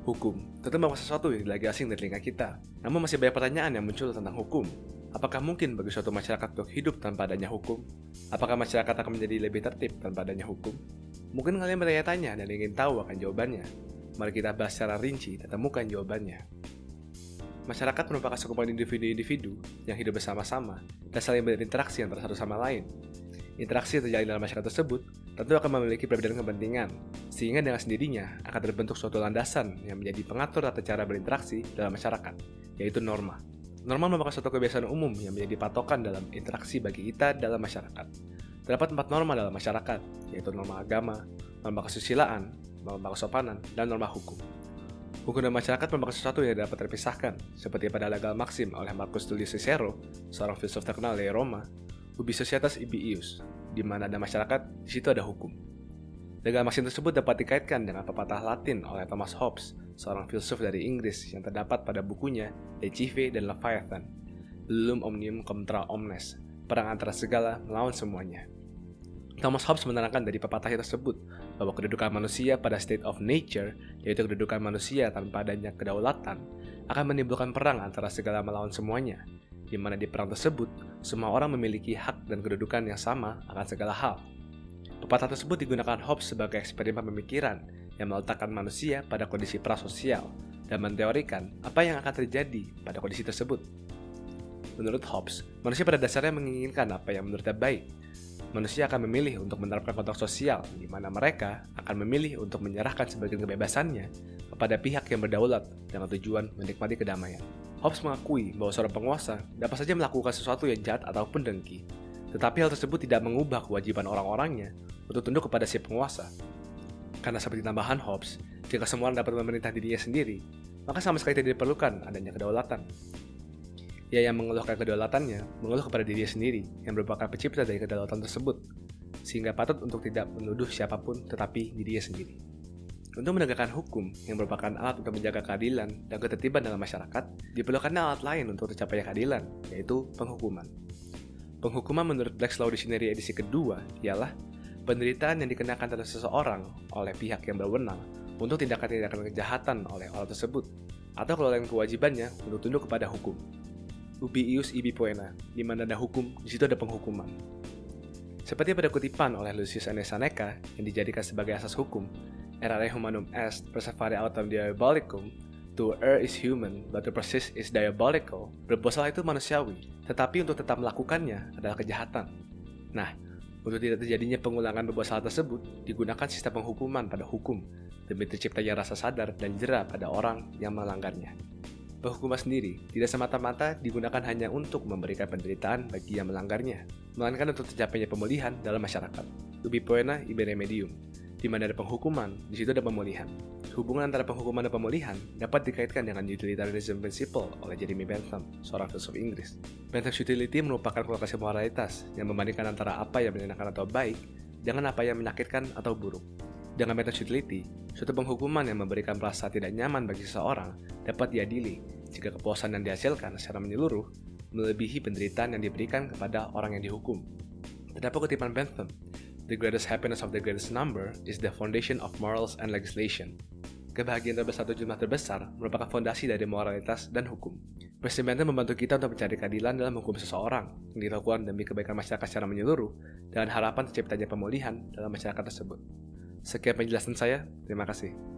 Hukum tentu merupakan sesuatu yang lagi asing dari telinga kita. Namun masih banyak pertanyaan yang muncul tentang hukum. Apakah mungkin bagi suatu masyarakat untuk hidup tanpa adanya hukum? Apakah masyarakat akan menjadi lebih tertib tanpa adanya hukum? Mungkin kalian bertanya-tanya dan ingin tahu akan jawabannya. Mari kita bahas secara rinci dan temukan jawabannya. Masyarakat merupakan sekumpulan individu-individu yang hidup bersama-sama dan saling berinteraksi antara satu sama lain. Interaksi yang terjadi dalam masyarakat tersebut tentu akan memiliki perbedaan kepentingan, sehingga dengan sendirinya akan terbentuk suatu landasan yang menjadi pengatur tata cara berinteraksi dalam masyarakat, yaitu norma. Norma merupakan suatu kebiasaan umum yang menjadi patokan dalam interaksi bagi kita dalam masyarakat. Terdapat 4 norma dalam masyarakat, yaitu norma agama, norma kesusilaan, norma kesopanan, dan norma hukum. Hukum dan masyarakat merupakan sesuatu yang dapat terpisahkan, seperti pada legal maxim oleh Marcus Tullius Cicero, seorang filsuf terkenal dari Roma, ubi societas ibi ius, di mana ada masyarakat, di situ ada hukum. Legal maxim tersebut dapat dikaitkan dengan pepatah Latin oleh Thomas Hobbes, seorang filsuf dari Inggris yang terdapat pada bukunya De Cive dan Leviathan, Bellum omnium contra omnes, perang antara segala melawan semuanya. Thomas Hobbes menerangkan dari pepatah tersebut bahwa kedudukan manusia pada state of nature, yaitu kedudukan manusia tanpa adanya kedaulatan, akan menimbulkan perang antara segala melawan semuanya, di mana di perang tersebut, semua orang memiliki hak dan kedudukan yang sama akan segala hal. Pepatah tersebut digunakan Hobbes sebagai eksperimen pemikiran yang meletakkan manusia pada kondisi prasosial dan menteorikan apa yang akan terjadi pada kondisi tersebut. Menurut Hobbes, manusia pada dasarnya menginginkan apa yang menurutnya baik. Manusia akan memilih untuk menerapkan kontrak sosial, di mana mereka akan memilih untuk menyerahkan sebagian kebebasannya kepada pihak yang berdaulat dengan tujuan menikmati kedamaian. Hobbes mengakui bahwa seorang penguasa dapat saja melakukan sesuatu yang jahat ataupun dengki, tetapi hal tersebut tidak mengubah kewajiban orang-orangnya untuk tunduk kepada si penguasa. Karena seperti tambahan Hobbes, jika semua orang dapat memerintah dirinya sendiri, maka sama sekali tidak diperlukan adanya kedaulatan. Ia yang mengeluhkan kedaulatannya, mengeluh kepada dirinya sendiri yang merupakan pencipta dari kedaulatan tersebut, sehingga patut untuk tidak menuduh siapapun tetapi dirinya sendiri. Untuk menegakkan hukum yang merupakan alat untuk menjaga keadilan dan ketertiban dalam masyarakat, diperlukan alat lain untuk tercapainya keadilan, yaitu penghukuman. Penghukuman menurut Black's Law Dictionary edisi kedua ialah penderitaan yang dikenakan terhadap seseorang oleh pihak yang berwenang untuk tindakan-tindakan kejahatan oleh orang tersebut, atau kelalaian kewajibannya untuk tunduk kepada hukum. Ubi ius ibi poena, di mana ada hukum, di situ ada penghukuman. Seperti pada kutipan oleh Lucius Annus Seneca yang dijadikan sebagai asas hukum, errare humanum est, perseverare autem diabolicum, to err is human, but to persist is diabolical. Berbuat salah itu manusiawi, tetapi untuk tetap melakukannya adalah kejahatan. Nah, untuk tidak terjadinya pengulangan berbuat salah tersebut, digunakan sistem penghukuman pada hukum, demi terciptanya rasa sadar dan jera pada orang yang melanggarnya. Penghukuman sendiri tidak semata-mata digunakan hanya untuk memberikan penderitaan bagi yang melanggarnya, melainkan untuk tercapainya pemulihan dalam masyarakat. Ubi poena ibi remedium, di mana ada penghukuman, di situ ada pemulihan. Hubungan antara penghukuman dan pemulihan dapat dikaitkan dengan utilitarianism principle oleh Jeremy Bentham, seorang filsuf Inggris. Bentham's utility merupakan kolokasi moralitas yang membandingkan antara apa yang menyenangkan atau baik dengan apa yang menyakitkan atau buruk. Dengan Bentham's utility, suatu penghukuman yang memberikan rasa tidak nyaman bagi seseorang dapat diadili jika kepuasan yang dihasilkan secara menyeluruh melebihi penderitaan yang diberikan kepada orang yang dihukum. Terdapat kutipan Bentham, "The greatest happiness of the greatest number is the foundation of morals and legislation." Kebahagiaan terbesar atau jumlah terbesar merupakan fondasi dari moralitas dan hukum. Presiden Bentham membantu kita untuk mencari keadilan dalam hukum seseorang yang dilakukan demi kebaikan masyarakat secara menyeluruh dengan harapan terciptanya pemulihan dalam masyarakat tersebut. Sekian penjelasan saya, terima kasih.